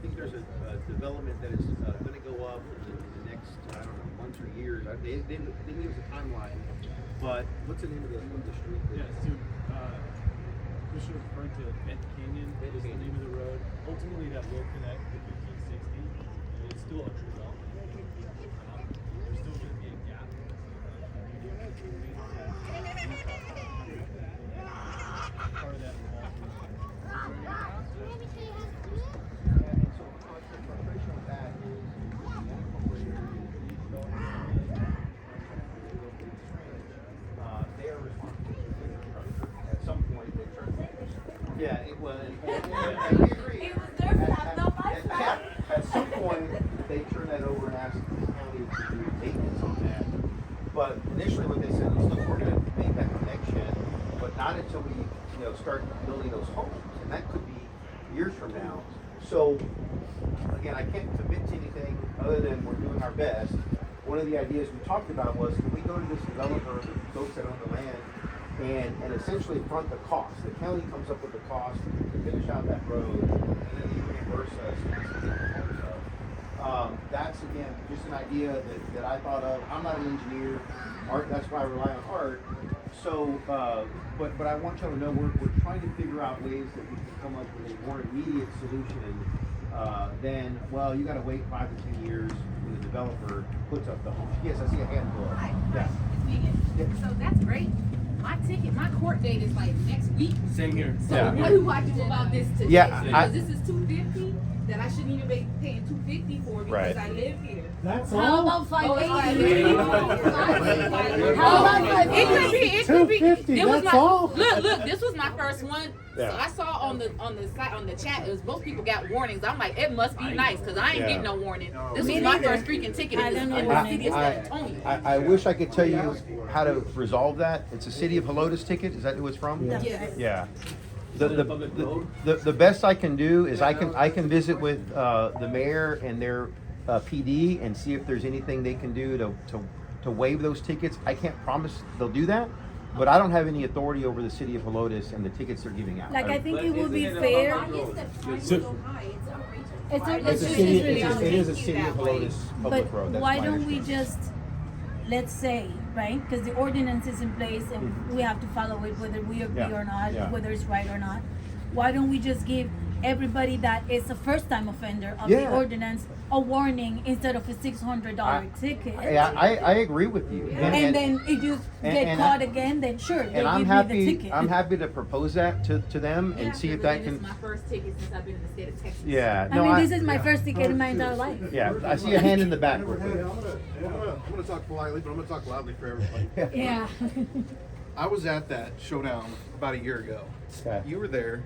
think there's a development that is going to go up in the next, I don't know, months or years. They didn't give us a timeline, but what's the name of the street? Yeah, so Commissioner referring to Bent Canyon is the name of the road. Ultimately, that will connect to 1560, and it's still under development. There's still going to be a gap. Part of that will also At some point, they turned. Yeah, it was. And we agree. It was their fault, not my fault. At some point, they turned that over and asked the county to do maintenance on that. But initially, what they said was, look, we're going to make that connection, but not until we, start building those homes, and that could be years from now. So, again, I can't commit to anything other than we're doing our best. One of the ideas we talked about was, can we go to this developer, folks that own the land, and essentially front the cost. The county comes up with the cost to finish out that road, and then they reimburse us. That's again just an idea that I thought of. I'm not an engineer. Art, that's why I rely on Art. So, but I want y'all to know we're trying to figure out ways that we can come up with a more immediate solution than, well, you got to wait 5 to 10 years when the developer puts up the home. Yes, I see a hand go up. Hi, Yeah. it's Megan. So that's great. My court date is like next week. Same here. So Yeah. what do I do about this today? Yeah, Because this is $250 that I shouldn't even be paying $250 for because Right. I live here. That's How about Oh, it's $580? How about it could be $250, it was that's my, all. Look, this was my first one. Yeah. So I saw on the site on the chat, it was most people got warnings. I'm like, it must be nice because I ain't Yeah. getting no warning. This Me was my neither. first freaking ticket I in don't the know. city of San Antonio. I wish I could tell you how to resolve that. It's a City of Helotes ticket. Is that who it's from? Yeah. Yes. Yeah. The best I can do is I can visit with the mayor and their PD and see if there's anything they can do to waive those tickets. I can't promise they'll do that, but I don't have any authority over the City of Helotes and the tickets they're giving out. Like, I think it would be fair. Why is the price so high? It's outrageous. It's Why a- does It's a It's city. really It is a Thank you City of that way. Helotes public But road. That's why my don't we understanding. just, let's say, right? Because the ordinance is in place and we have to follow it whether we agree Yeah, or not, yeah. whether it's right or not. Why don't we just give everybody that is a first-time offender of the Yeah. ordinance a warning instead of a $600 ticket? I agree with you. And then if you get and caught again, then sure, they And I'm give you the happy. ticket. I'm happy to propose that to them and Yeah, see if because that This can. is my first ticket since I've been in the state of Texas. Yeah. I No, mean, this is my first ticket in my entire life. Yeah, I see a hand in the back. Real Hey, quick. I'm gonna talk politely, but I'm gonna talk loudly for everybody. Yeah. I was at that showdown about a year ago. Okay. You were there.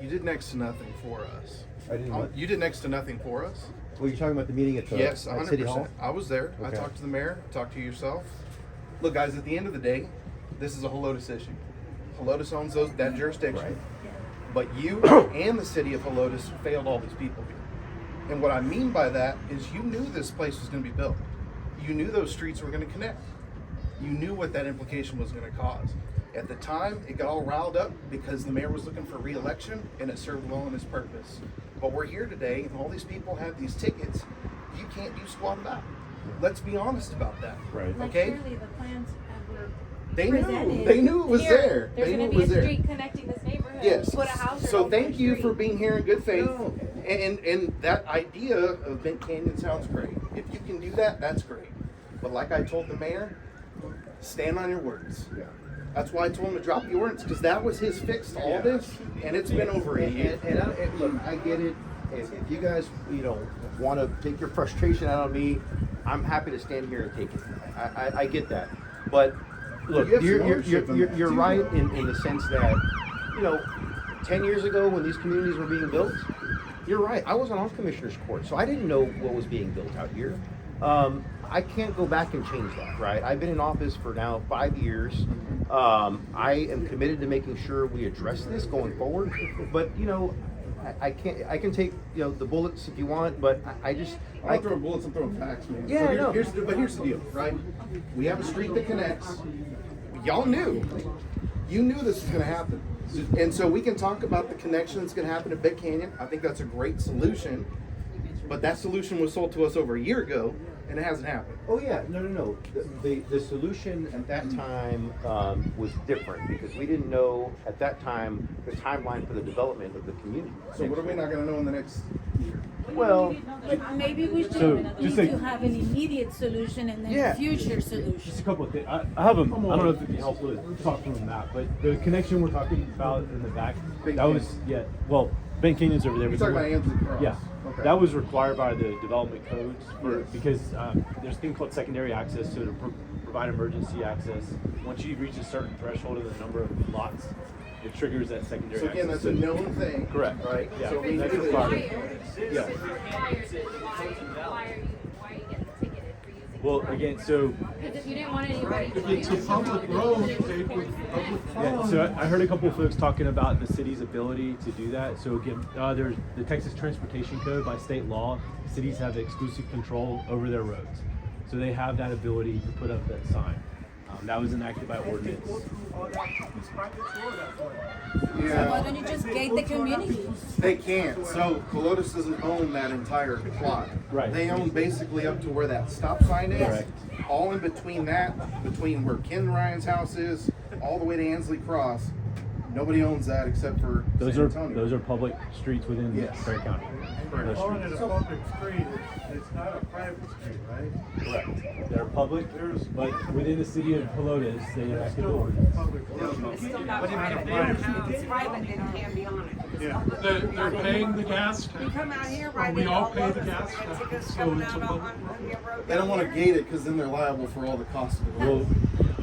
You did next to nothing for us. I didn't what? You did next to nothing for us. Were you talking about the meeting at the Yes, at City Hall? 100%. I was there. I Okay. talked to the mayor. I talked to yourself. Look, guys. At the end of the day, this is a Helotes issue. Helotes owns that jurisdiction. Right. But you and the city of Helotes failed all these people here. And what I mean by that is you knew this place was going to be built. You knew those streets were going to connect. You knew what that implication was going to cause. At the time, it got all riled up because the mayor was looking for re-election and it served well in its purpose. But we're here today and all these people have these tickets. You can't do squat about. Let's be honest about that. Right. Like Okay? surely the plans were They presented. knew. They knew it was Here, there. There's They knew gonna it be was a there. street connecting this neighborhood. Yes. Put a house or So open thank a you street. for being here in good faith. No. And that idea of Bent Canyon sounds great. If you can do that, that's great. But like I told the mayor, stand on your words. Yeah. That's why I told him to drop the ordinance, because that was his fix to all this, and it's been over a year. And look, I get it. If you guys, want to take your frustration out on me, I'm happy to stand here and take it. I get that. But look, You have some you're ownership in that, too. right in the sense that, 10 years ago when these communities were being built, you're right. I wasn't on commissioner's court, so I didn't know what was being built out here. I can't go back and change that, right? I've been in office for now 5 years. I am committed to making sure we address this going forward. But I can't. I can take the bullets if you want, but I just. I'm not throwing bullets, I'm throwing facts, man. Yeah, I know. Here's the deal, right? We have a street that connects. Y'all knew. You knew this was gonna happen. And so we can talk about the connection that's going to happen at Big Canyon. I think that's a great solution. But that solution was sold to us over a year ago, and it hasn't happened. Oh yeah, no. The solution at that time was different because we didn't know at that time the timeline for the development of the community. So what are we not going to know in the next year? Well, But maybe we should So, need just to like- have an immediate solution and then Yeah. future solution. Just a couple of things. I have them. I don't know if it'd be helpful to talk from the map, but the connection we're talking about in the back, Big that was, yeah, well, Ben Canyon's over there. You're but talking the about one- Ansley Cross. Yeah. Okay. That was required by the development codes Yes. because there's a thing called secondary access, so to provide emergency access. Once you reach a certain threshold of the number of lots, it triggers that secondary So again, access. that's a known thing. Correct. Right? Yeah. So we That's knew that. required. Yeah. Why are you getting ticketed for using? Well, again, so Because if you didn't want anybody. It's a public road, paved with public yeah, funds. so I heard a couple of folks talking about the city's ability to do that. So again, there's the Texas Transportation Code by state law. Cities have exclusive control over their roads, so they have that ability to put up that sign. That was enacted by ordinance. Yeah. Why don't you just gate the community? They can't. So Helotes doesn't own that entire plot. Right. They own basically up to where that stop sign is. Correct. All in between that, between where Ken Ryan's house is, all the way to Ansley Cross. Nobody owns that except for Those San are Antonio. public streets within Yes. Perry County. Those Calling streets. it a public street, it's not a private street, right? Correct. They're public, but within the city of Helotes, they enacted the ordinance. Public road. They're paying the gas tax. We come out here, Or right? we then all all pay of the us gas got tax, tickets so coming it's a out public on road. Columbia Road. They don't want to gate it because then they're liable for all the costs of the road.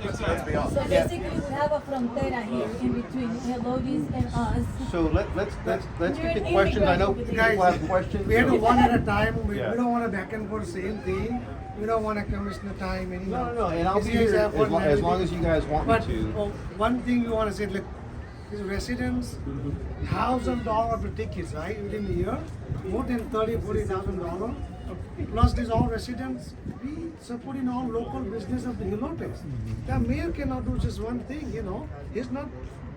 Let's be So honest. basically, we have a frontera here in between Helotes and us. so let's You're get the in questions. I know the people guys, have questions. We had to so- one at a time. We Yeah. don't want to back and forth same thing. We don't want to commission the time anymore. No, and I'll be These guys here have as long formality. as you guys want me But to. one thing we want to say, look, these residents, $1,000 of the tickets, right, within the year, more than $40,000. Plus, these all residents, we supporting all local business of the Helotes. The mayor cannot do just one thing, you know. He's not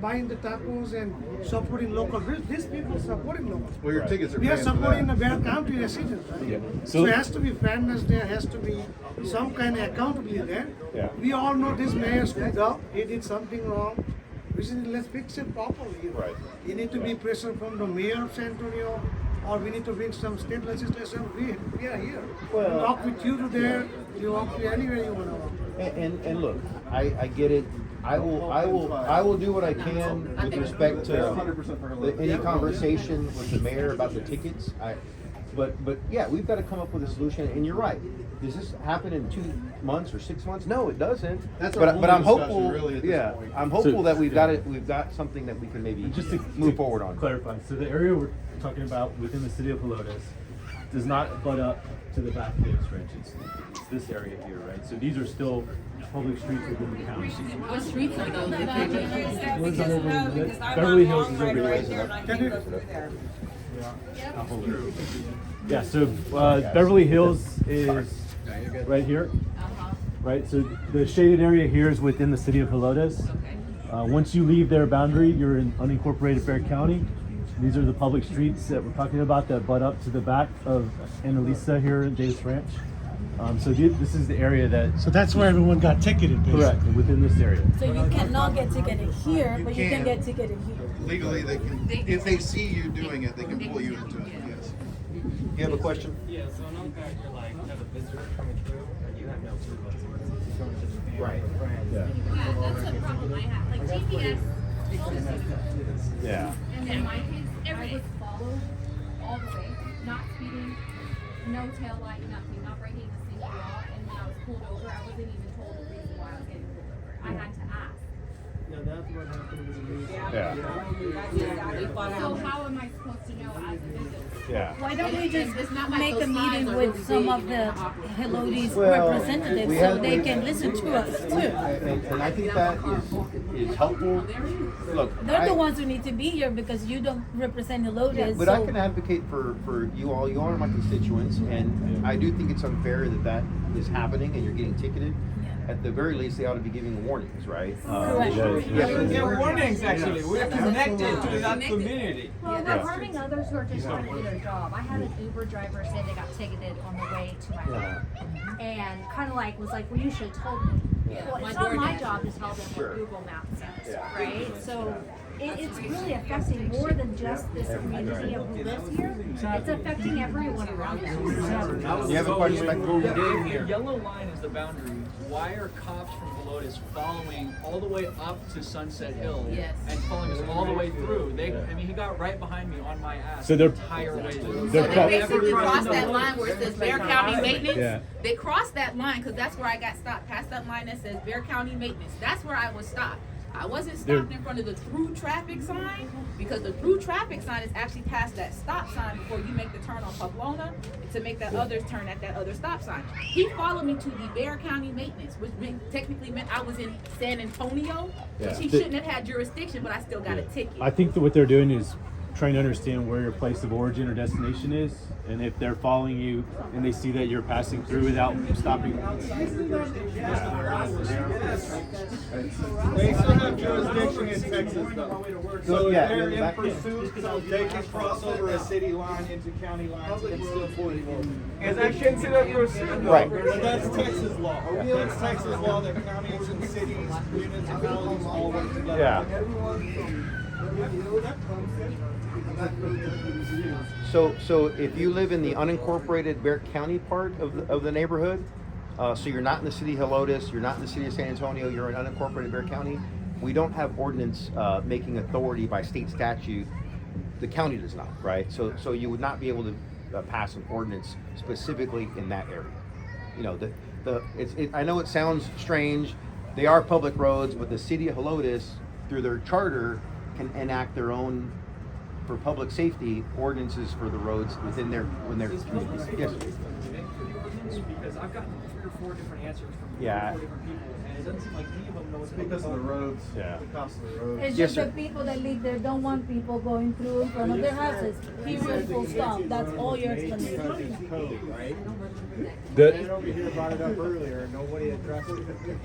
buying the tacos and supporting local. These people supporting local. Well, your tickets are We are paying for supporting the that. Bear County residents, right? Yeah. So So- there has to be fairness, there has to be some kind of accountability there. Yeah. We all know this mayor screwed up, he did something wrong. We said, let's fix it properly. You know. Right. You need to be pressure from the mayor of San Antonio, or we need to bring some state legislation. We are here. Well, We walk with you to there, we walk with anywhere you want to walk. And look, I get it. I will do what I can with respect to 100% for her. any conversation with the mayor about the tickets. But yeah, we've got to come up with a solution. And you're right. Does this happen in 2 months or 6 months? No, it doesn't. That's our but I'm only discussion, hopeful. really, at this Yeah, point. I'm hopeful So- that we've got it. We've got something that we can maybe Just to move forward on. Clarify. So the area we're talking about within the city of Helotes does not butt up to the back of the stretch. It's this area here, right? So these are still public streets within the county. What streets are those? One's on over- Beverly Hills is over here. Yeah, so Beverly Hills is right here. Right, so the shaded area here is within the city of Helotes. Once you leave their boundary, you're in unincorporated Bear County. These are the public streets that we're talking about that butt up to the back of Annalisa here in Davis Ranch. So this is the area that, So that's where everyone got ticketed, correct, within this area. So you cannot get ticketed here, but you can can. get ticketed here. Legally, they can, if they see you doing it, they can pull you into it, yes. You have a question? Yeah, so I know that you're like have a visitor coming through and you have no clue what's going to the Right. Yeah. Yeah, that's the problem I have. Like GPS told us to. Yeah. And then my kids, I was followed all the way, not speeding, no tail light, nothing, not breaking a single law. And when I was pulled over, I wasn't even told the reason why I was getting pulled over. I had to ask. Yeah, that's what happened with me. So how am I supposed to know as a visitor? Yeah. Why don't we just It's not like make a those signs meeting are with really some big of the and Helotes Well, representatives we so have- they we- can listen to us too? And I think that is helpful. Look, They're I- the ones who need to be here because you don't represent Helotes. Yeah, but so I can advocate for you all. You all are my constituents, and I do think it's unfair that is happening and you're getting ticketed. at the very least, they ought to be giving warnings, right? Correct. They're warnings, actually. We're connected to that community. Well, Yeah. they're harming others who are just trying to do their job. I had an Uber driver say they got ticketed on the way to my home. And kind of like, was like, well, you should have told me. Well, My it's not my DoorDash. job to tell them Sure. what Google Maps says, Yeah. right? So it's really affecting more than just this community of who lives here. It's affecting everyone around us. You have a question, Spec? The yellow line is the boundary. Why are cops from Helotes following all the way up to Sunset Hill? Yes. And following us all the way through? He got right behind me on my ass So the they're- entire way through. they're So they pro- basically crossed that line where it says Bear County Maintenance. Yeah. They crossed that line because that's where I got stopped. Past that line that says Bear County Maintenance. That's where I was stopped. I wasn't stopped in front of the through traffic sign because the through traffic sign is actually past that stop sign before you make the turn on Paplona to make that other turn at that other stop sign. He followed me to the Bear County Maintenance, which technically meant I was in San Antonio, which he shouldn't have had jurisdiction, but I still got a ticket. I think that what they're doing is trying to understand where your place of origin or destination is, and if they're following you and they see that you're passing through without stopping. They still have jurisdiction in Texas though. So if Yeah, they're in back- pursuit, so they can cross over a city line into county lines and still 44. Is that considered pursuit? Right. But that's Texas law. It's Texas law that counties and cities, municipalities all work together. Yeah. So if you live in the unincorporated Bear County part of the neighborhood, so you're not in the city of Helotes, you're not in the city of San Antonio, you're in unincorporated Bear County, we don't have ordinance making authority by state statute. The county does not, right? So you would not be able to pass an ordinance specifically in that area. You know, I know it sounds strange. They are public roads, but the city of Helotes, through their charter, can enact their own, for public safety, ordinances for the roads within their communities. Yes. Because I've gotten 3 or 4 different answers from 3 Yeah. or 4 different people, and it doesn't seem like any of them know what's Because of the roads. Yeah. The cost of the roads. It's Yes, just the sir. people that live there don't want people going through in front of their houses. Period, full stop. That's all your explanation. It's code, right? The- Dan over here brought it up earlier, nobody addressed it.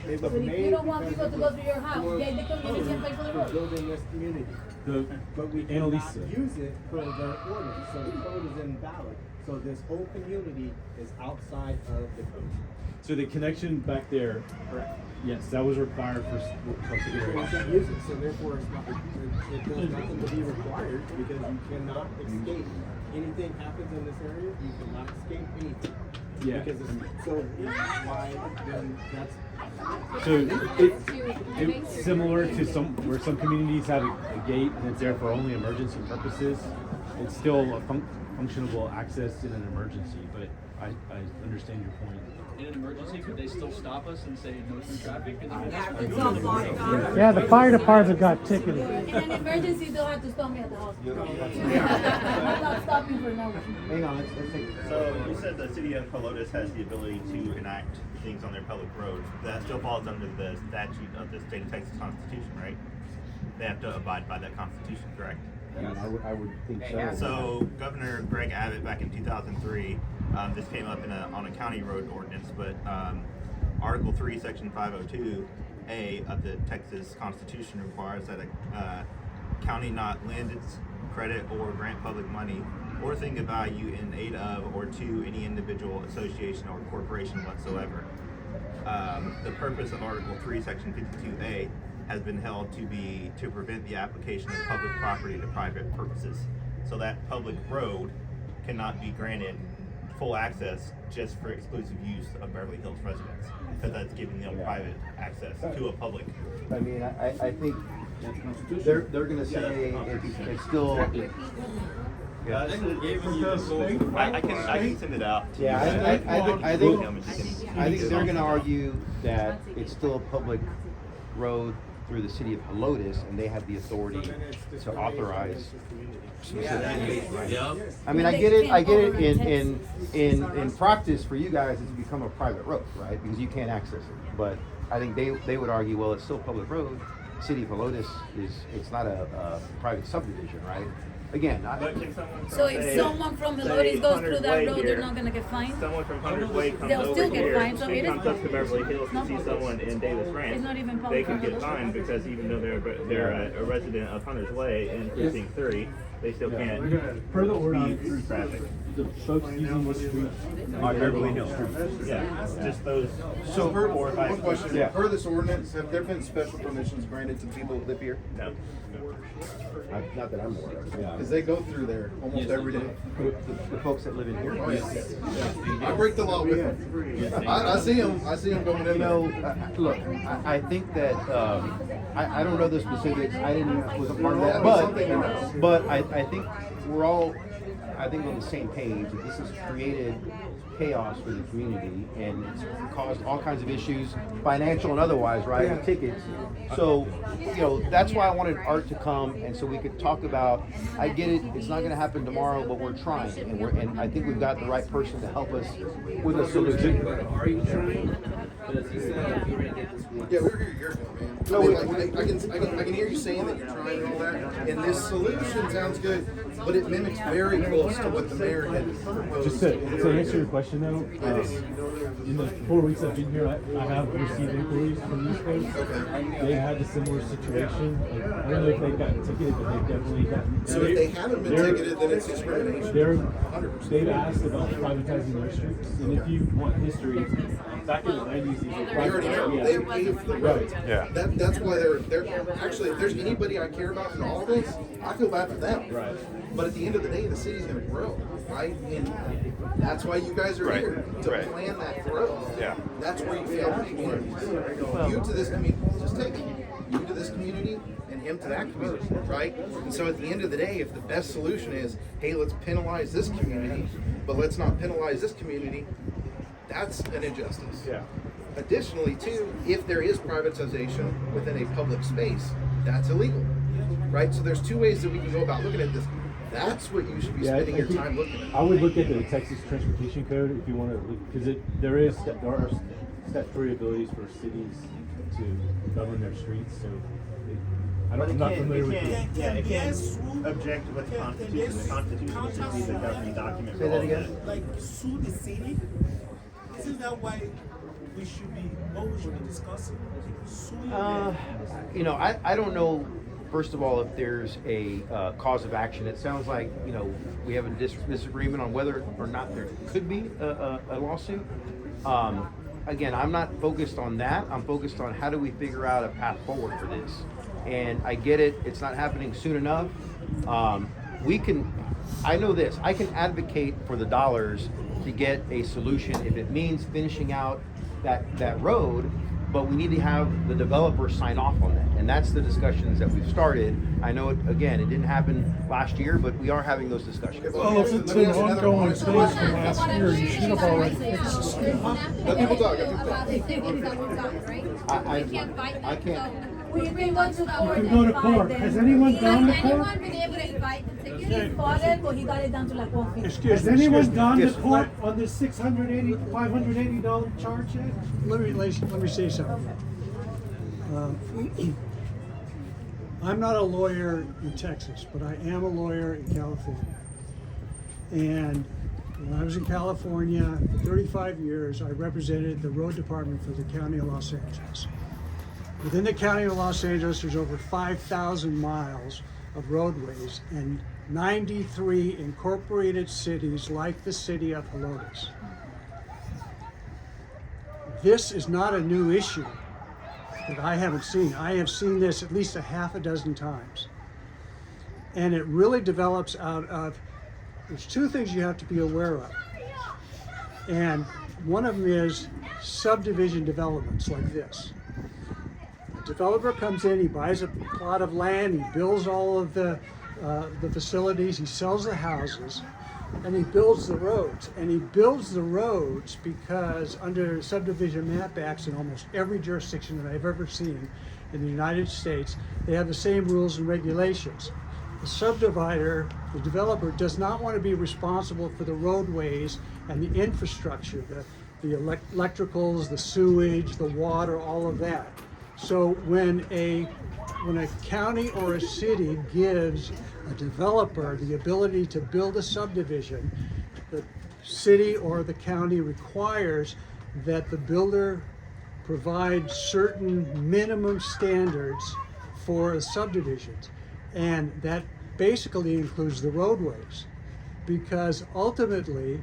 It was But if made you don't want because people to go through your house, yeah, the community can pay for the for road. building this community. The But we cannot Annalisa. use it for the ordinance, so the code is invalid. So this whole community is outside of the code. So the connection back there, Correct. yes, that was required for. So you can't use it, so therefore it's not, it does nothing to be required because you cannot escape. Anything happens in this area, you cannot escape anything. Yeah. Because it's, so why, then that's. So it's similar to where some communities have a gate and it's there for only emergency purposes. It's still a functionable access in an emergency, but I understand your point. in an emergency, could they still stop us and say no through traffic? It's all blocked off. Yeah, the fire department got ticketed. In an emergency, they'll have to stop me at the hospital. I'm not stopping for no reason. Hang on, let's take. So you said the city of Helotes has the ability to enact things on their public roads. That still falls under the statute of the state of Texas Constitution, right? They have to abide by that Constitution, correct? I would think so. So Governor Greg Abbott back in 2003, this came up on a county road ordinance, but Article 3, Section 502A of the Texas Constitution requires that a county not lend its credit or grant public money or thing of value in aid of or to any individual, association, or corporation whatsoever. The purpose of Article 3, Section 52A has been held to prevent the application of public property to private purposes. So that public road cannot be granted full access just for exclusive use of Beverly Hills residents, because that's giving them private access to a public. I mean, I think they're gonna say it's still. I can send it out. To Yeah, you. I think they're gonna argue that it's still a public road through the city of Helotes, and they have the authority to authorize specific. I mean, I get it in practice for you guys, it's become a private road, right? Because you can't access it. But I think they would argue, well, it's still a public road. City of Helotes it's not a private subdivision, right? again, But can someone So from, if say- someone from say Helotes goes through Hunter's that Way road, here, they're not gonna get fined? Someone from Hunter's Way comes They'll over still get here, fined, so it is- comes up to Beverly Hills not to see public. someone in Davis Ranch. It's not even They public can get road. fined because even though they're a resident of Hunter's Way in Precinct 3, they still can't Per the speed ordinance, through traffic. the folks using the street are Beverly Hills streets. Yeah, just those So, 4 or 5 one question, Yeah. per this ordinance, have there been special permissions granted to people that live here? No. Not that I'm aware of. Yeah. Because they go through there almost every day. The folks that live in here. Oh, yes. I break the law with them. I see them going in You know, there. look, I think that, I don't know the specifics, I wasn't part of that, Something you know. but I think we're all, I think on the same page, that this has created chaos for the community, and it's caused all kinds of issues, financial and otherwise, right, with tickets. So, you know, that's why I wanted Art to come, and so we could talk about, I get it, it's not gonna happen tomorrow, but we're trying, and I think we've got the right person to help us with a solution. Are you trying? Because you said you were gonna get this one. Yeah, we were here years ago, man. No, I can hear you saying that you're trying and all that, and this solution sounds good, but it mimics very close to what the mayor had proposed. Just to answer your question though, in the 4 weeks I've been here, I have received inquiries from these folks. Okay. They had a similar situation. Like, I don't know if they got ticketed, but they've definitely gotten. So if they haven't been ticketed, then it's discrimination. They've asked about privatizing their streets, and if you want history, back in the 90s, these were We already know, they paved the road. Yeah. That's why they're, actually, if there's anybody I care about in all this, I feel bad for them. Right. But at the end of the day, the city's gonna grow, right? And that's why you guys are here, to plan that growth. Yeah. That's where you fail the communities. You to this community, just take it, you to this community and him to that community, right? And so at the end of the day, if the best solution is, hey, let's penalize this community, but let's not penalize this community, that's an injustice. Yeah. Additionally, too, if there is privatization within a public space, that's illegal, right? So there's two ways that we can go about looking at this. That's what you should be spending your time looking at. I would look at the Texas Transportation Code if you want to, because there are statutory abilities for cities to govern their streets. So I'm not familiar with it. Yeah, it can't object to what the Constitution. The Constitution should be the governing document for all of that. Like sue the city? Isn't that why we should be, what we should be discussing? Suing them? You know, I don't know, first of all, if there's a cause of action. It sounds like, you know, we have a disagreement on whether or not there could be a lawsuit. Again, I'm not focused on that. I'm focused on how do we figure out a path forward for this. And I get it, it's not happening soon enough. I know this, I can advocate for the dollars to get a solution if it means finishing out that road, but we need to have the developer sign off on that. And that's the discussions that we've started. I know, it didn't happen last year, but we are having those discussions. Well, if it's an ongoing thing from last year, you should have already fixed the street. Let people talk, let people talk. I can't. We can go to court. You can go to court. Has anyone gone to court? Has anyone been able to fight the ticket? He fought it, but he got it down to like 150. Has anyone gone to Yes. court on this $580 charge yet? Let me say something. I'm not a lawyer in Texas, but I am a lawyer in California. And when I was in California for 35 years, I represented the road department for the county of Los Angeles. Within the county of Los Angeles, there's over 5,000 miles of roadways and 93 incorporated cities like the city of Helotes. This is not a new issue that I haven't seen. I have seen this at least a half a dozen times. And it really develops out of, there's two things you have to be aware of. And one of them is subdivision developments like this. The developer comes in, he buys a plot of land, he builds all of the facilities, he sells the houses, and he builds the roads. And he builds the roads because under subdivision map acts in almost every jurisdiction that I've ever seen in the United States, they have the same rules and regulations. The subdivider, the developer, does not want to be responsible for the roadways and the infrastructure, the electricals, the sewage, the water, all of that. So when a when a county or a city gives a developer the ability to build a subdivision, the city or the county requires that the builder provide certain minimum standards for a subdivision. And that basically includes the roadways, because ultimately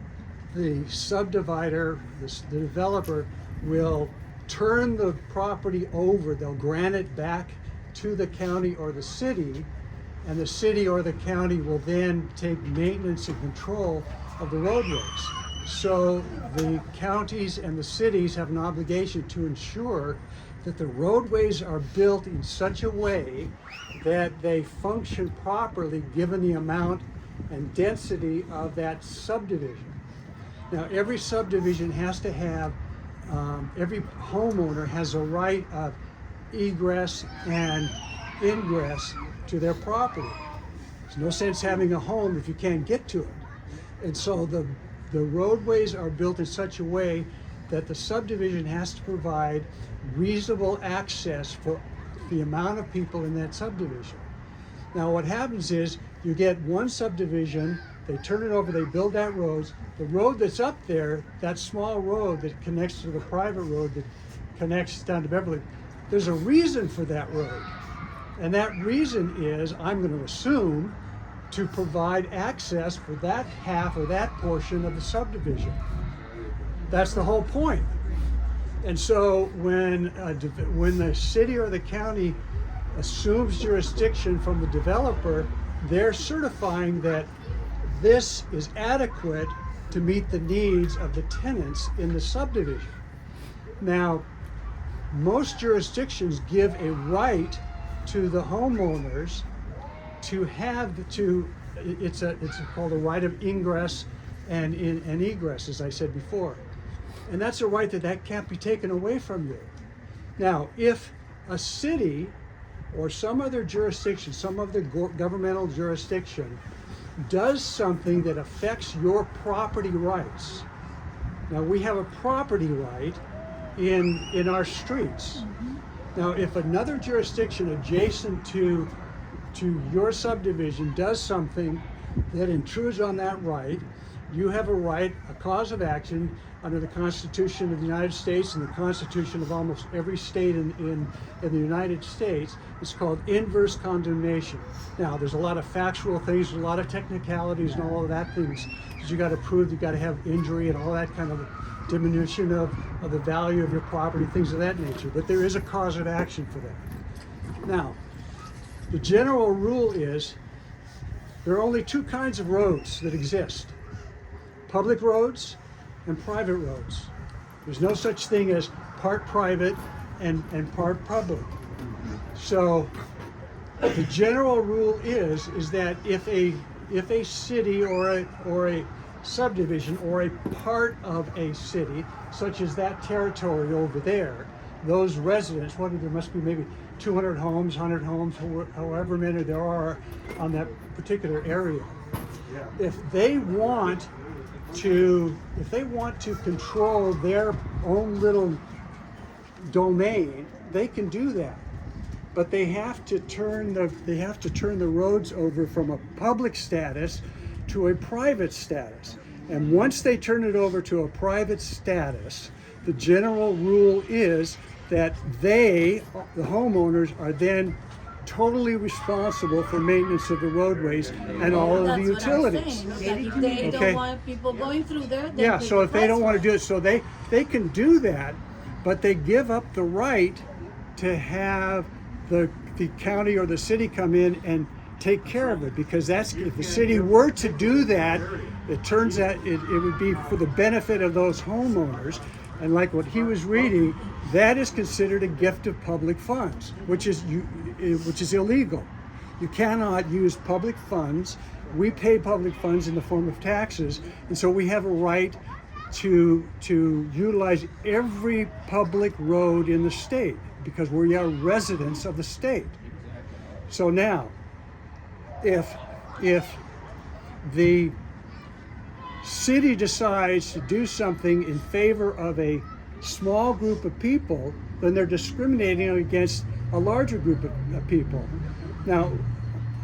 the subdivider, the developer, will turn the property over, they'll grant it back to the county or the city, and the city or the county will then take maintenance and control of the roadways. So the counties and the cities have an obligation to ensure that the roadways are built in such a way that they function properly given the amount and density of that subdivision. Now, every subdivision has to have, every homeowner has a right of egress and ingress to their property. There's no sense having a home if you can't get to it. And so the roadways are built in such a way that the subdivision has to provide reasonable access for the amount of people in that subdivision. Now what happens is you get one subdivision, they turn it over, they build that road. The road that's up there, that small road that connects to the private road that connects down to Beverly, there's a reason for that road. And that reason is, I'm going to assume, to provide access for that half or that portion of the subdivision. That's the whole point. And so when the city or the county assumes jurisdiction from the developer, they're certifying that this is adequate to meet the needs of the tenants in the subdivision. Now, most jurisdictions give a right to the homeowners to have it's called a right of ingress and egress, as I said before. And that's a right that can't be taken away from you. Now, if a city or some other jurisdiction, some other governmental jurisdiction does something that affects your property rights. Now, we have a property right in our streets. Now, if another jurisdiction adjacent to your subdivision does something that intrudes on that right, you have a right, a cause of action under the Constitution of the United States and the Constitution of almost every state in the United States. It's called inverse condemnation. Now, there's a lot of factual things, a lot of technicalities and all of that things that you got to prove. You got to have injury and all that kind of diminution of the value of your property, things of that nature. But there is a cause of action for that. Now, the general rule is there are only two kinds of roads that exist: public roads and private roads. There's no such thing as part private and part public. So the general rule is that if a city or a subdivision or a part of a city, such as that territory over there, those residents, there must be maybe 200 homes, 100 homes, however many there are on that particular area. If they want to control their own little domain, they can do that. But they have to turn the roads over from a public status to a private status. And once they turn it over to a private status, the general rule is that the homeowners, are then totally responsible for maintenance of the roadways and all of the utilities. If they don't want people going through there, then yeah, so if they don't want to do it, so they can do that, but they give up the right to have the county or the city come in and take care of it, because if the city were to do that, it turns out it would be for the benefit of those homeowners. And like what he was reading, that is considered a gift of public funds, which is illegal. You cannot use public funds. We pay public funds in the form of taxes, and so we have a right to utilize every public road in the state because we are residents of the state. So now, if the city decides to do something in favor of a small group of people, then they're discriminating against a larger group of people. Now,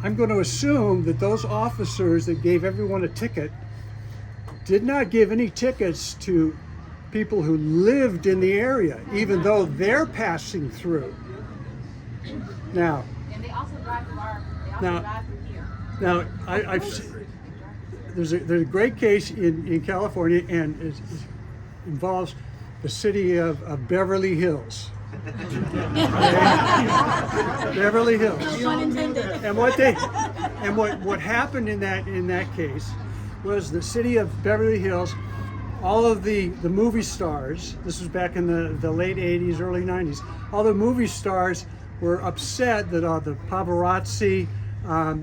I'm going to assume that those officers that gave everyone a ticket did not give any tickets to people who lived in the area, even though they're passing through. Now, And they also drive through drive through here. now there's a great case in California, and it involves the city of Beverly Hills. Beverly Hills. Pun intended. And what happened in that case was the city of Beverly Hills, all of the movie stars, this was back in the late 80s, early 90s, all the movie stars were upset that the paparazzi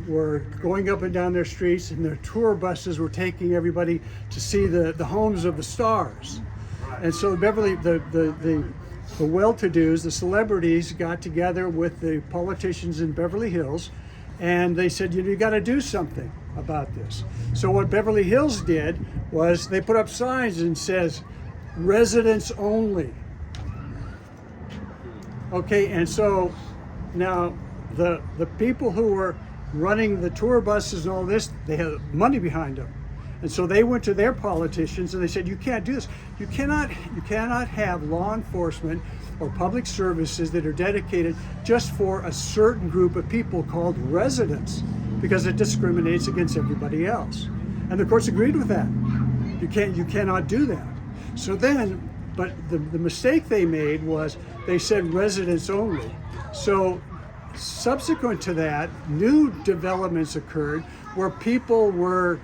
were going up and down their streets, and their tour buses were taking everybody to see the homes of the stars. And so the well-to-dos, the celebrities, got together with the politicians in Beverly Hills, and they said, you got to do something about this. So what Beverly Hills did was they put up signs and says, residents only. Okay, and so now the people who were running the tour buses and all this, they had money behind them. And so they went to their politicians and they said, you can't do this. You cannot have law enforcement or public services that are dedicated just for a certain group of people called residents, because it discriminates against everybody else. And the courts agreed with that. You cannot do that. So then, but the mistake they made was they said residents only. So subsequent to that, new developments occurred where people were,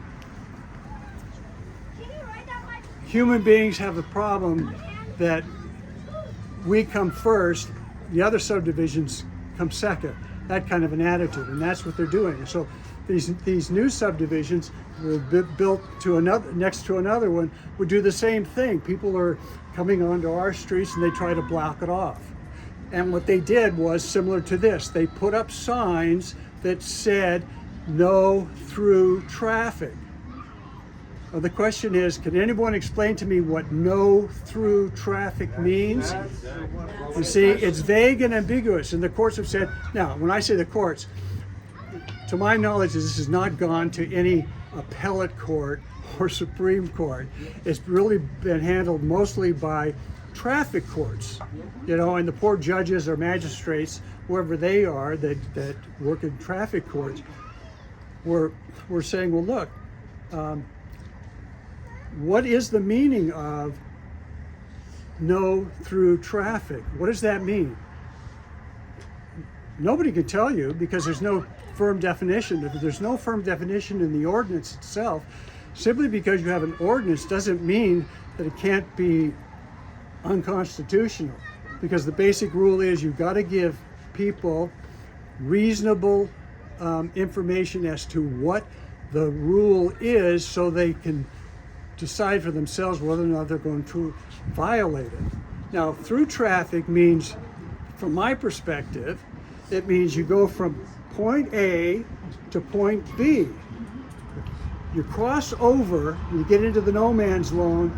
human beings have a problem that we come first, the other subdivisions come second. That kind of an attitude, and that's what they're doing. So these new subdivisions were built to next to another one would do the same thing. People are coming onto our streets and they try to block it off. And what they did was similar to this. They put up signs that said no through traffic. Well, the question is, can anyone explain to me what no through traffic means? You see, it's vague and ambiguous, and the courts have said, now, when I say the courts, to my knowledge, this has not gone to any appellate court or Supreme Court. It's really been handled mostly by traffic courts, and the poor judges or magistrates, whoever they are that work in traffic courts, were saying, well, look, what is the meaning of no through traffic? What does that mean? Nobody can tell you because there's no firm definition. If there's no firm definition in the ordinance itself, simply because you have an ordinance doesn't mean that it can't be unconstitutional. Because the basic rule is you've got to give people reasonable information as to what the rule is so they can decide for themselves whether or not they're going to violate it. Now, through traffic means, from my perspective, it means you go from point A to point B. You cross over, you get into the no man's zone,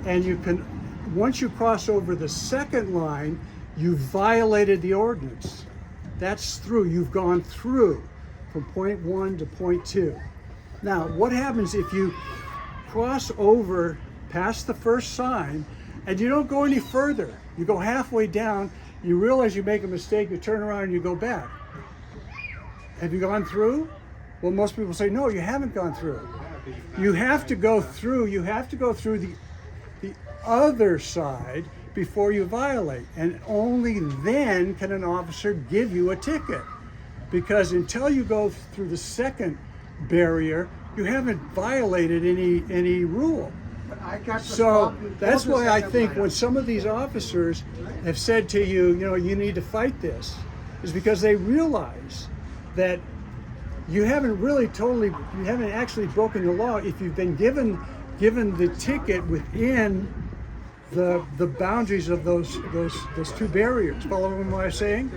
and you can, once you cross over the second line, you violated the ordinance. That's through, you've gone through from point 1 to point 2. Now, what happens if you cross over past the first sign and you don't go any further? You go halfway down, you realize you make a mistake, you turn around and you go back. Have you gone through? Well, most people say, no, you haven't gone through. You have to go through, the other side before you violate. And only then can an officer give you a ticket. Because until you go through the second barrier, you haven't violated any rule. So that's why I think when some of these officers have said to you, you need to fight this, is because they realize that you haven't actually broken the law if you've been given the ticket within the boundaries of those two barriers. Following what I'm saying?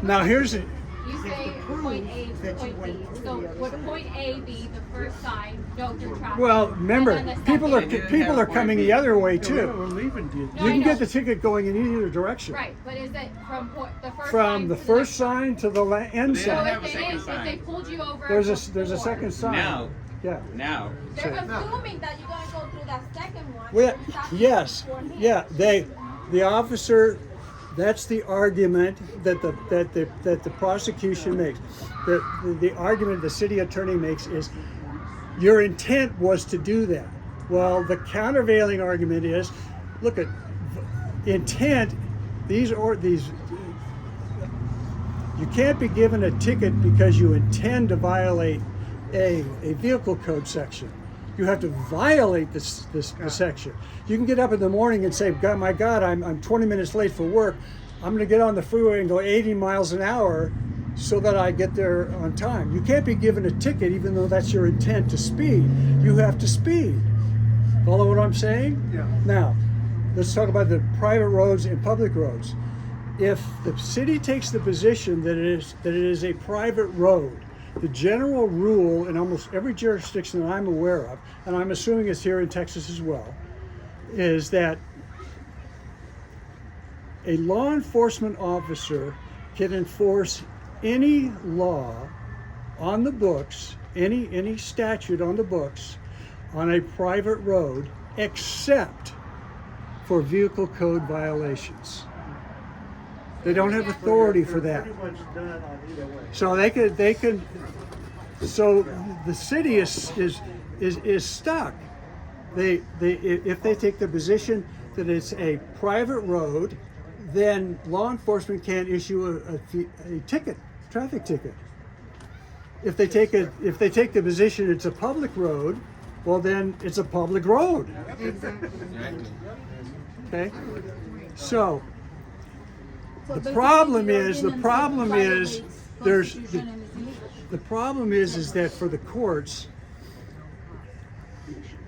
Now here's it. You say point A to point B. So would point A be the first sign, no through traffic? Well, remember, And then the people second- are coming the other way We're too. leaving, dude. No, You I can know. get the ticket going in either direction. Right, but is it from the first From sign the to first next sign to the end So sign. if they pulled you over There's a before, second sign. Now. Yeah. Now. They're assuming that you're gonna go through that second one. Well, and stop yes, before him. yeah, the officer, that's the argument that the prosecution makes. The argument the city attorney makes is your intent was to do that. Well, the countervailing argument is, look at intent, you can't be given a ticket because you intend to violate a vehicle code section. You have to violate the section. You can get up in the morning and say, God, my God, I'm 20 minutes late for work. I'm going to get on the freeway and go 80 miles an hour so that I get there on time. You can't be given a ticket even though that's your intent to speed. You have to speed. Follow what I'm saying? Yeah. Now, let's talk about the private roads and public roads. If the city takes the position that it is a private road, the general rule in almost every jurisdiction that I'm aware of, and I'm assuming it's here in Texas as well, is that a law enforcement officer can enforce any law on the books, any statute on the books on a private road except for vehicle code violations. They don't have authority for that. Pretty much done on either way. So they can. So the city is stuck. If they take the position that it's a private road, then law enforcement can't issue a ticket, traffic ticket. If they take the position it's a public road, well then it's a public road. Okay, so. The problem is that for the courts,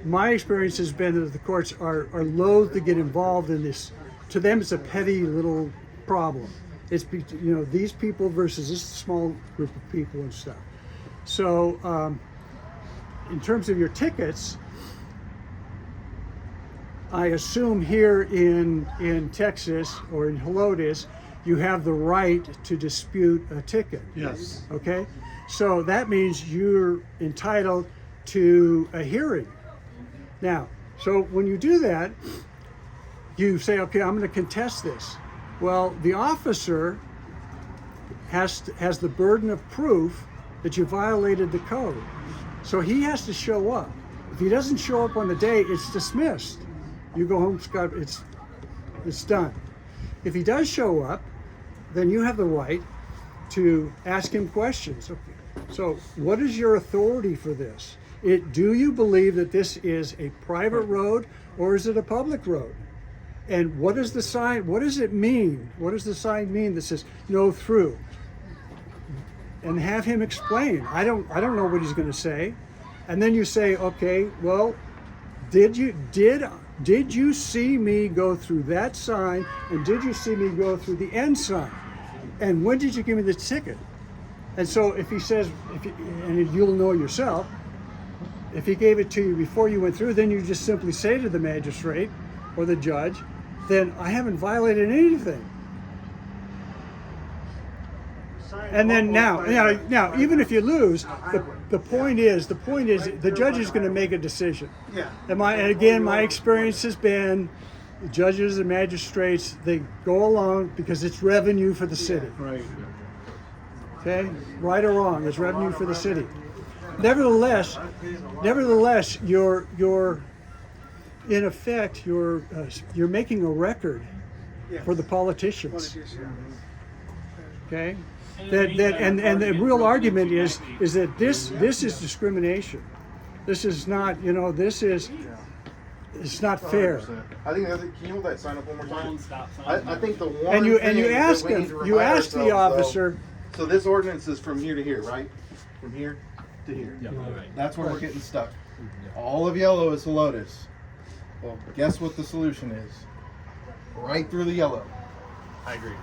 my experience has been that the courts are loath to get involved in this. To them, it's a petty little problem. It's these people versus this small group of people and stuff. So, in terms of your tickets, I assume here in Texas or in Helotes, you have the right to dispute a ticket. Yes. Okay? So that means you're entitled to a hearing. Now, so when you do that, you say, okay, I'm going to contest this. Well, the officer has the burden of proof that you violated the code. So he has to show up. If he doesn't show up on the day, it's dismissed. You go home, Scott, it's done. If he does show up, then you have the right to ask him questions. Okay. So what is your authority for this? Do you believe that this is a private road or is it a public road? And what is the sign, what does it mean? What does the sign mean that says no through? And have him explain. I don't know what he's gonna say. And then you say, okay, well, did you see me go through that sign, and did you see me go through the end sign? And when did you give me the ticket? And so if he says, and you'll know yourself, if he gave it to you before you went through, then you just simply say to the magistrate or the judge, then I haven't violated anything. And then now, even if you lose, the point is the judge is going to make a decision. Yeah. And again, my experience has been the judges and magistrates, they go along because it's revenue for the city. Right. Okay, right or wrong, it's revenue for the city. Nevertheless, you're in effect you're making a record for the politicians. Okay, and the real argument is that this is discrimination. This is not, it's not fair. 100%. I think can you hold that sign up one more time? I think the one And you thing ask that we him, need to you remind ask the ourselves, officer. So this ordinance is from here to here, right? From here to here. Yeah. That's where we're getting stuck. All of yellow is Helotes. Well, guess what the solution is? Right through the yellow. I agree.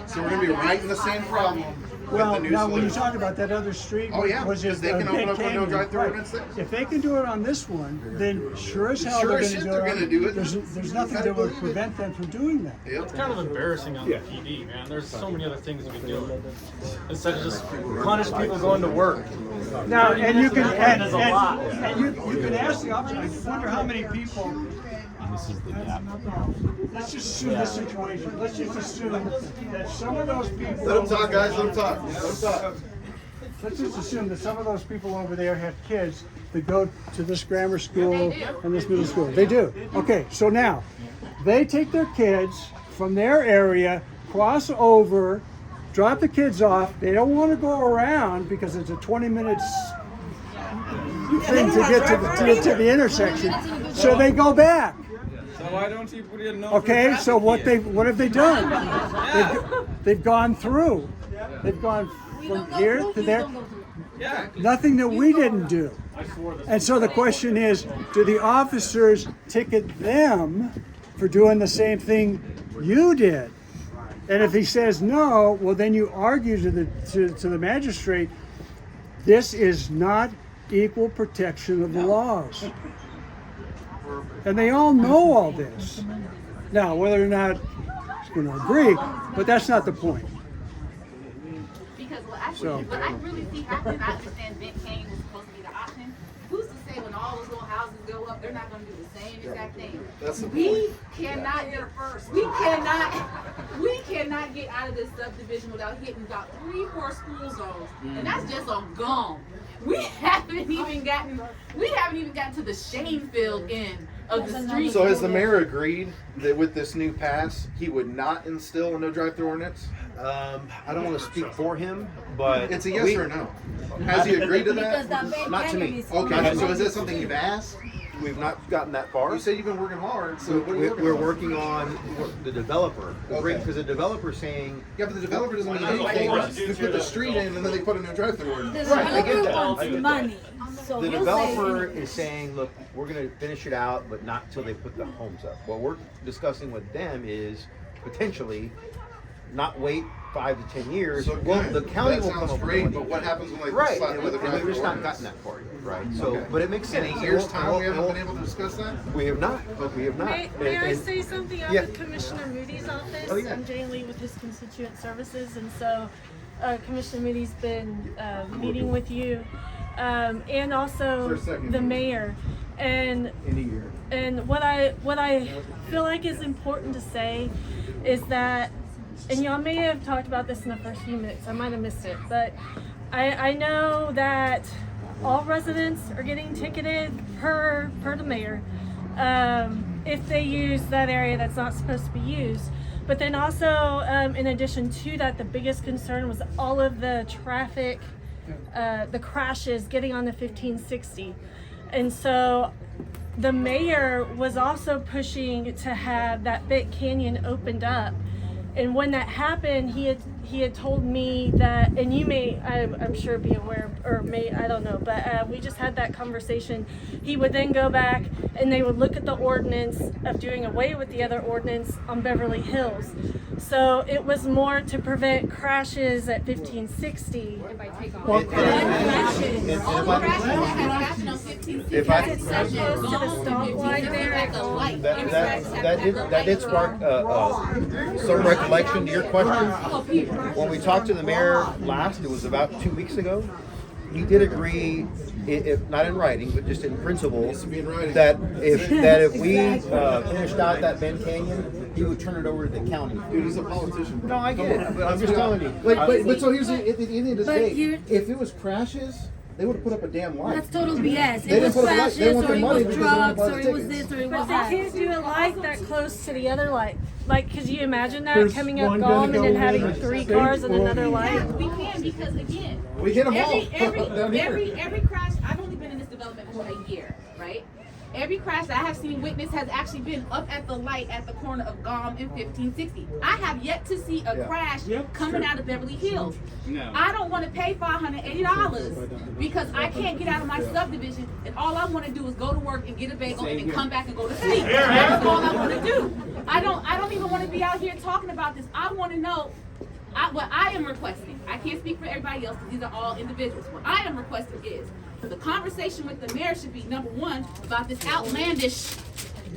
So we're gonna be right in the same problem Well, with the new now when you solution. talk about that other street, Oh, yeah, was because it they can open Big up a no Canyon? drive-through Right. ordinance there. If they can do it on this one, then sure as hell Sure they're as gonna shit do they're it. gonna do it. There's nothing that would prevent them from doing that. It's kind of embarrassing on the PD, man. There's so many other things we could do. Instead of just punish people going to work. Now, 30 and you minutes can, in the end and, is a lot. and you can ask the option, I wonder how many people, This is the gap. let's just assume this situation, let's just assume that some of those people. Let them talk, guys, let them talk, let them talk. Let's just assume that some of those people over there have kids that go to this grammar school and this middle school. They do. Okay, so now, they take their kids from their area, cross over, drop the kids off. They don't want to go around because it's a 20 minutes thing to get to the intersection. So they go back. So why don't you put in no? Okay, so what have they done? They've gone through. They've gone from here to there. Yeah. Nothing that we didn't do. And so the question is, do the officers ticket them for doing the same thing you did? And if he says no, well then you argue to the magistrate, this is not equal protection of the laws. And they all know all this. Now, whether or not he's going to agree, but that's not the point. Because So- what I really see happening, I understand Bent Canyon was supposed to be the option. Who's to say when all those little houses go up, they're not gonna do the same exact thing? That's the We cannot get first. We cannot get out of this subdivision without hitting about 3-4 school zones. And that's just on gum. We haven't even gotten to the shame-filled end of the street. So has the mayor agreed that with this new pass, he would not instill a no drive-through ordinance? I don't want to speak for him, but It's a yes or a no. Has he agreed to Because that? that Bend Not to Canyon me. is. Okay, so is that something you've asked? we've not gotten that far. You said you've been working hard, so what are you We're working on? working on the developer, Okay. because the developer's saying, Yeah, but the developer doesn't mean Well, anything. that's They put the street in and then they put a no drive-through The ordinance. Right, I get developer that. wants money, so the he'll developer say. is saying, look, we're gonna finish it out, but not until they put the homes up. What we're discussing with them is potentially not wait 5 to 10 years. So Well, good. the county That will come sounds up with great, money. but what happens when they Right, slap and with a we've drive-through just not ordinance? gotten that far yet, right? So, Okay. but it makes In sense. a year's We'll- time, we haven't we'll- been able to discuss that? We have not, we have not. May I And- say something? I'm Yeah. with Commissioner Moody's office. Oh, yeah. I'm Jane Lee with his constituent services, and so Commissioner Moody's been meeting with you, and also For a second. the mayor. And In a year. and what I feel like is important to say is that, and y'all may have talked about this in the first few minutes, I might have missed it, but I know that all residents are getting ticketed per the mayor if they use that area that's not supposed to be used. But then also, in addition to that, the biggest concern was all of the traffic, the crashes getting on the 1560. And so the mayor was also pushing to have that Bent Canyon opened up. And when that happened, he had told me that, and you may, I'm sure, be aware, or may, I don't know, but we just had that conversation. He would then go back and they would look at the ordinance of doing away with the other ordinance on Beverly Hills. So it was more to prevent crashes at 1560. If I take off. And- All the crashes that have happened on 1560. If I- It's so close to the stoplight there. Like a light. That did spark some recollection to your question. When we talked to the mayor last, it was about 2 weeks ago, he did agree, if not in writing, but just in principle, Needs to be in writing. that if we finished out that Bend Canyon, he would turn it over to the county. Dude, he's a politician. No, I get it, but I'm just telling you. But so here's the, at the end of the But day, you- if it was crashes, they would have put up a damn light. That's total BS. They It was didn't put a light. They crashes, want or their it money was because they want to drugs, buy or the it was tickets. this, or it But was they that. can't do a light that close to the other light. Like, could you imagine that There's coming up one Gulm and gonna then go having in, 3 state cars and road. another light? Yeah, we can, because again, We hit them all down here. every crash, I've only been in this development for a year, right? Every crash that I have seen witness has actually been up at the light at the corner of Gom and 1560. I have yet to see a crash coming out of Beverly Hills. No. I don't want to pay $580 because I can't get out of my subdivision, and all I want to do is go to work and get a bagel and then come back and go to sleep. That's all I want to do. I don't even want to be out here talking about this. I want to know what I am requesting. I can't speak for everybody else because these are all individuals. What I am requesting is the conversation with the mayor should be, number one, about this outlandish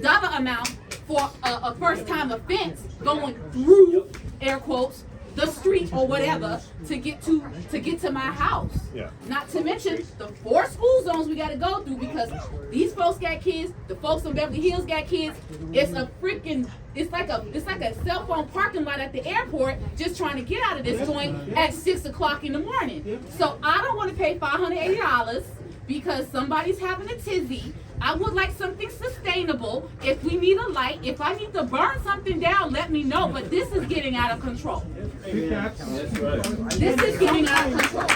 dollar amount for a first-time offense going through, air quotes, the street or whatever to get to my house. Yeah. Not to mention the 4 school zones we got to go through because these folks got kids, the folks in Beverly Hills got kids. It's like a cell phone parking lot at the airport just trying to get out of this joint at 6 o'clock in the morning. So I don't want to pay $580 because somebody's having a tizzy. I would like something sustainable. If we need a light, if I need to burn something down, let me know. But this is getting out of control. This is getting out of control.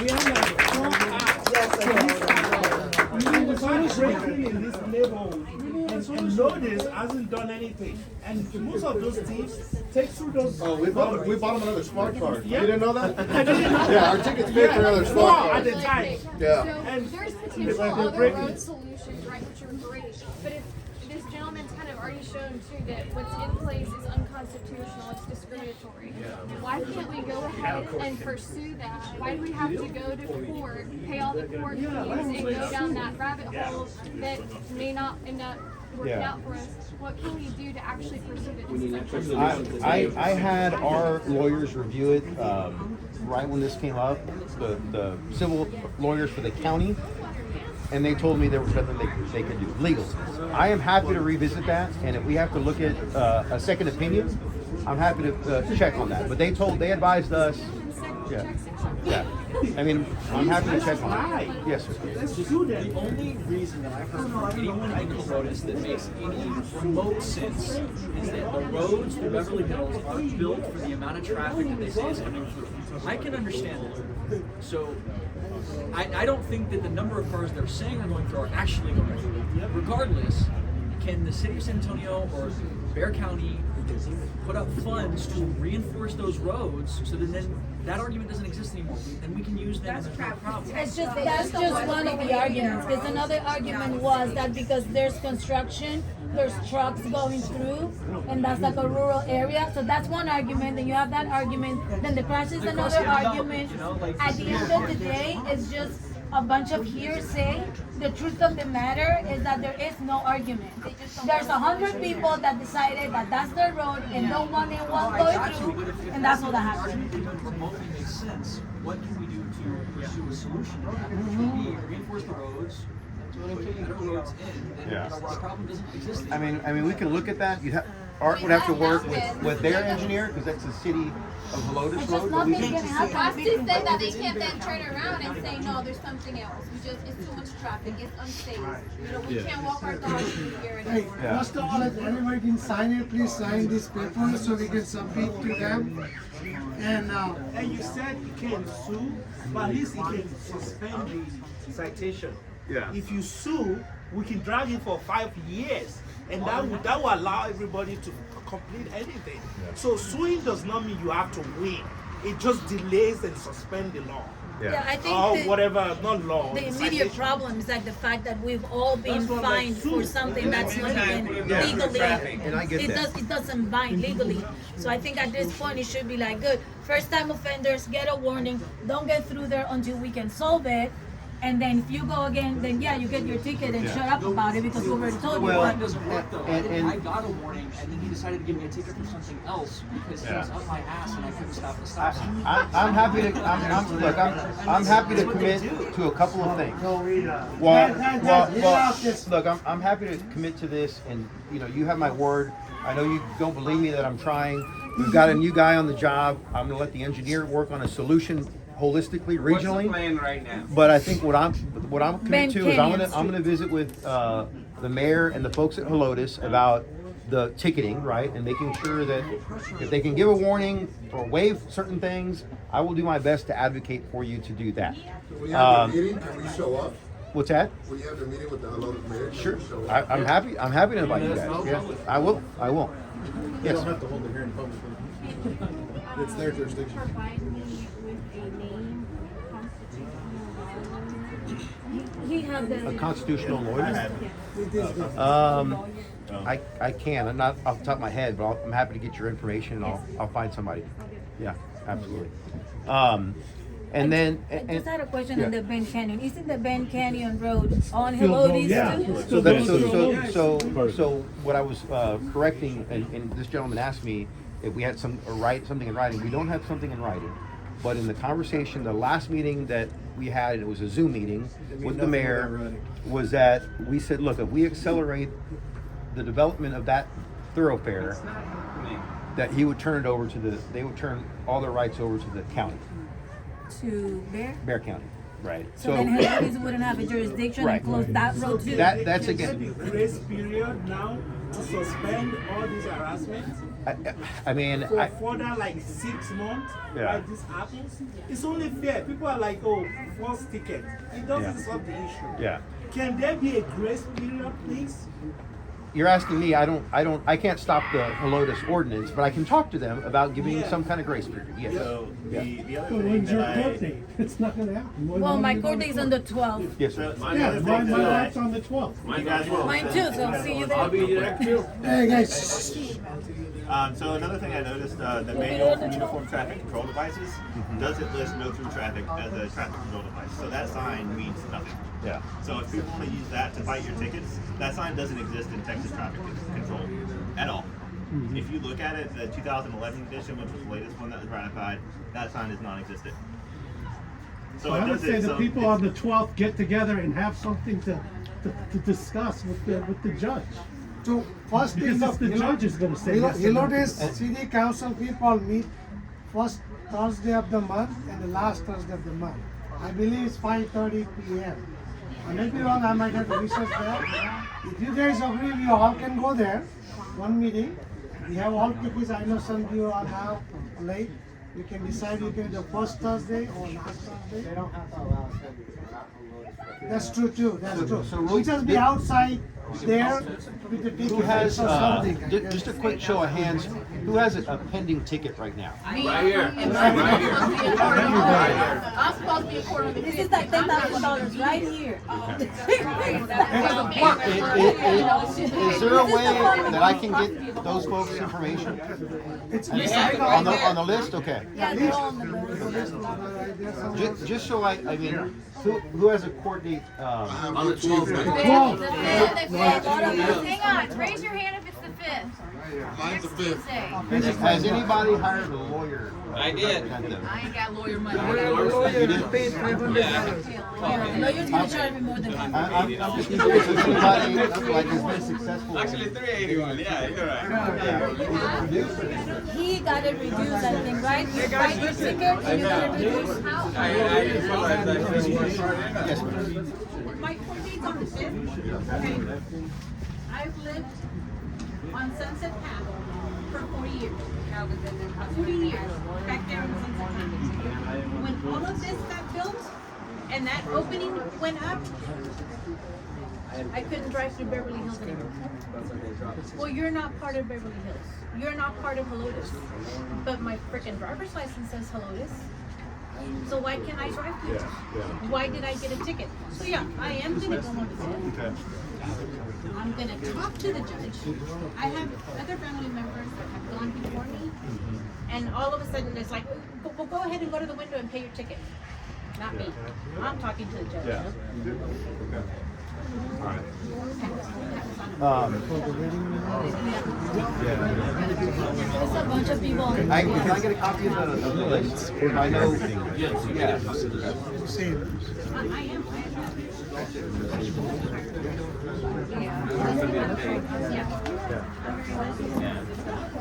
The first breaking in this neighborhood and notice hasn't done anything. And most of those thieves take through those. Oh, we bought them another smart card. Yeah. You didn't know that? I didn't know Yeah, our tickets paid for another smart at card. the time. Yeah. So And there's they're potential other breaking. road solutions, right, which are great. But if this gentleman's kind of already shown too that what's in place is unconstitutional, it's discriminatory. Why can't we go ahead and pursue that? Why do we have to go to court, pay all the court fees, and go down that rabbit hole that may not end up working out for us? What can we do to actually pursue it? I had our lawyers review it right when this came up, the civil lawyers for the county, and they told me there was nothing they could do legally. I am happy to revisit that, and if we have to look at a second opinion, I'm happy to check on that. But they advised us, yeah. I mean, I'm happy to check on that. Yes, sir. The only reason that I've heard from anyone in Colotis that makes any remote sense is that the roads through Beverly Hills are built for the amount of traffic that they say is coming through. I can understand that. So I don't think that the number of cars they're saying are going through are actually going through. Regardless, can the city of San Antonio or Bexar County put up funds to reinforce those roads so that then that argument doesn't exist anymore? Then we can use them as a problem. That's just one of the arguments. Because another argument was that because there's construction, there's trucks going through, and that's like a rural area. So that's one argument. Then you have that argument. Then the crash is another argument. At the end of the day, it's just a bunch of hearsay. The truth of the matter is that there is no argument. There's 100 people that decided that that's their road and no money will go through, and that's what happened. If it even remotely makes sense, what can we do to pursue a solution? We reinforce the roads, better roads in, then the problem doesn't exist anymore. I mean, we can look at that. Art would have to work with their engineer because that's the city of Helotes Road. But we can, Us to say that they can't then turn around and say, no, there's something else. It's too much traffic, it's unsafe. We can't walk our dogs through here anymore. First of all, if anybody can sign it, please sign this paper so we can submit to them. And you said you can sue, but at least you can suspend the citation. Yeah. If you sue, we can drag it for 5 years, and that will allow everybody to complete anything. So suing does not mean you have to win. It just delays and suspends the law. Yeah, I think Or whatever, not law. the immediate problem is like the fact that we've all been fined for something that's not even legally. And I get that. It doesn't bind legally. So I think at this point it should be like, good, first time offenders get a warning, don't get through there until we can solve it. And then if you go again, then yeah, you get your ticket and shut up about it because we already told you. That doesn't work though. I got a warning and then he decided to give me a ticket for something else because he was up my ass and I couldn't stop the stop sign. I'm happy to. I'm happy to commit to a couple of things. Look, I'm happy to commit to this, and you have my word. I know you don't believe me that I'm trying. We've got a new guy on the job. I'm going to let the engineer work on a solution holistically, regionally. What's the plan right now? But I think what I'm committed to is I'm gonna visit with the mayor and the folks at Helotes about the ticketing, right, and making sure that if they can give a warning or waive certain things, I will do my best to advocate for you to do that. Can we have a meeting? Can we show up? What's that? Will you have the meeting with the Helotes mayor? Sure. So- I'm happy to invite you guys. Yeah, I will. You Yes. don't have to hold the hearing publicly. It's their jurisdiction. Provide me with a name, constitutional. He had A the. constitutional lawyer? I can. I'm not off the top of my head, but I'm happy to get your information and I'll find somebody. Yeah, absolutely. And then I just had a question yeah. on the Bend Canyon. Isn't the Bend Canyon Road on Still Helotes going, yeah. too? So, so what I was correcting, and this gentleman asked me if we had something in writing. We don't have something in writing, but in the conversation, the last meeting that we had, and it was a Zoom meeting with the mayor, was that we said, look, if we accelerate the development of that thoroughfare, that he would turn it over to they would turn all their rights over to the county, To Bear County, right? So then Helotes wouldn't have a jurisdiction Right. and close that road too? That's Can again. there be grace period now to suspend all these harassments? I mean, For further like 6 months, Yeah. while this happens? It's only fair. People are like, oh, first ticket. It doesn't Yeah. solve the issue. yeah. Can there be a grace period, please? You're asking me. I can't stop the Helotes ordinance, but I can talk to them about giving Yeah. some kind of grace period. Yes. So the other But thing when's your that court date? It's not gonna happen. Well, my court date's on the 12th. Yes, sir. Yeah, my wife's on the 12th. you guys will. Mine too, so I'll see you there. Hey, guys. So another thing I noticed, the manual for uniform traffic control devices doesn't list no through traffic as a traffic control device. So that sign means nothing. Yeah. So if people want to use that to fight your tickets, that sign doesn't exist in Texas traffic control at all. If you look at it, the 2011 edition, which was the latest one that was ratified, that sign is non-existent. So I it would say doesn't. the So people it's- on the 12th get together and have something to discuss with the judge. So first Because thing, it's the judge is gonna say yes or no. Helotes City Council people meet first Thursday of the month and the last Thursday of the month. I believe it's 5:30 p.m. I may be wrong, I might have to research that. If you guys agree, we all can go there, one meeting. We have all tickets, I know some of you are now late. We can decide you can do first Thursday or last Thursday. They don't have to allow assemblies. They're not promoted. That's true too, that's true. so We just be outside there with the tickets Who has or something. I guess. just a quick show of hands? Who has a pending ticket right now? Right here. I'm supposed to be a quarter of the This is like $10,000 right here. Is there a way that I can get those folks information? It's On the list? Okay. Yeah, they're all on the list. Just so I mean, who has a court date? On the 12th. Hang on, raise your hand if it's the 5th. Mine's the 5th. Tuesday. Has anybody hired a lawyer? I did. I ain't got lawyer money. You did? Lawyer's gonna charge me more than him. I'm just curious if anybody like has been successful. Actually, 381. Yeah, you're right. He got it reduced, I think, right? You buy your ticket and you got it reduced. Yes, ma'am. My court date's on the 5th. Okay. I've lived on Sunset Path for 40 years. 40 years, back there on Sunset Path. When all of this got built and that opening went up, I couldn't drive through Beverly Hills anymore. Well, you're not part of Beverly Hills. You're not part of Helotes. But my frickin' driver's license says Helotes. So why can't I drive through? Why did I get a ticket? So yeah, I am gonna go on to it. I'm gonna talk to the judge. I have other family members that have gone before me, and all of a sudden it's like, well, go ahead and go to the window and pay your ticket. Not me. I'm talking to the judge. There's a bunch of people on the Can I get a copy of the list? I know. Yeah. I am.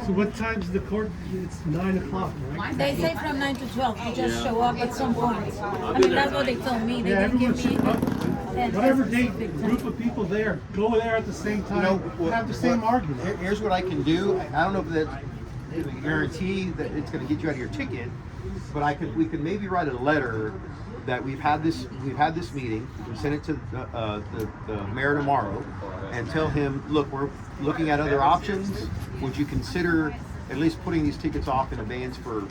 So what time's the court? It's 9 o'clock, right? They say from 9 to 12, you just show up at some point. I mean, that's what they told me. They Yeah, didn't give me. Whatever date, group of people there, go there at the same time, have the same argument. Here's what I can do. I don't know if that's a guarantee that it's going to get you out of your ticket, but we could maybe write a letter that we've had this meeting. We can send it to the mayor tomorrow and tell him, look, we're looking at other options. Would you consider at least putting these tickets off in advance for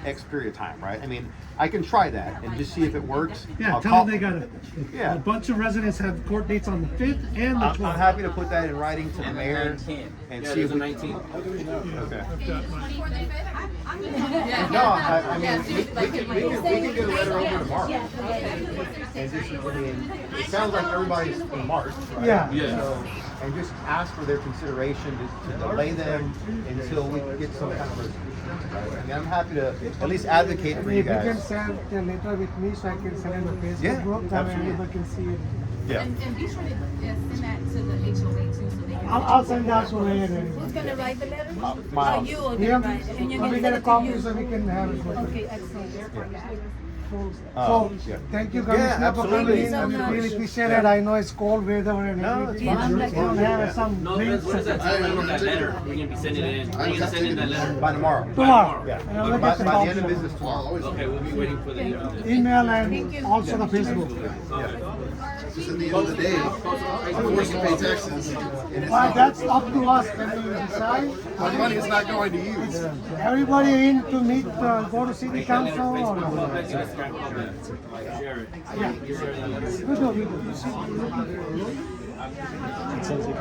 X period of time, right? I mean, I can try that and just see if it works. Yeah, I'll tell call- them they got Yeah. a bunch of residents have court dates on the 5th and the 12th. I'm happy to put that in writing to the mayor and see if we. Okay. No, I mean, we can get a letter over tomorrow. And just, I mean, it sounds like everybody's in March, right? Yeah. So, and just ask for their consideration to delay them until we get some kind of resolution. Right? I mean, I'm happy to at least advocate for you If you can guys. send the letter with me so I can send in the Facebook Yeah, group, that way absolutely. everybody can see it. Yeah. And be sure to send that to the HOA too, so they can. I'll send that to Wayne anyway. Who's gonna write the letter? my- Oh, you are Yeah, gonna write it, and you're let gonna me send get a it to copy you. so we can have it. Okay, excellent. So, yeah. thank you, Yeah, Commissioner, for absolutely. coming in. I So really much. appreciate it. I know it's cold weather and No, it's everything. fine. You don't have some No, drinks. what is that timeline on that letter? We're gonna be sending it in. We're gonna send in that letter. By tomorrow. Tomorrow. Yeah. And I'll look By at the the end copy. of business tomorrow. Okay, we'll be waiting for the email. Email and also the Facebook. Just at the end of the day, I'm forced to pay taxes, and it's But not, that's up to us. Can we decide? my money is not going to use. Everybody in to meet, go to city council or no? Share it. Yeah. You share that letter. We do, we do. It sounds like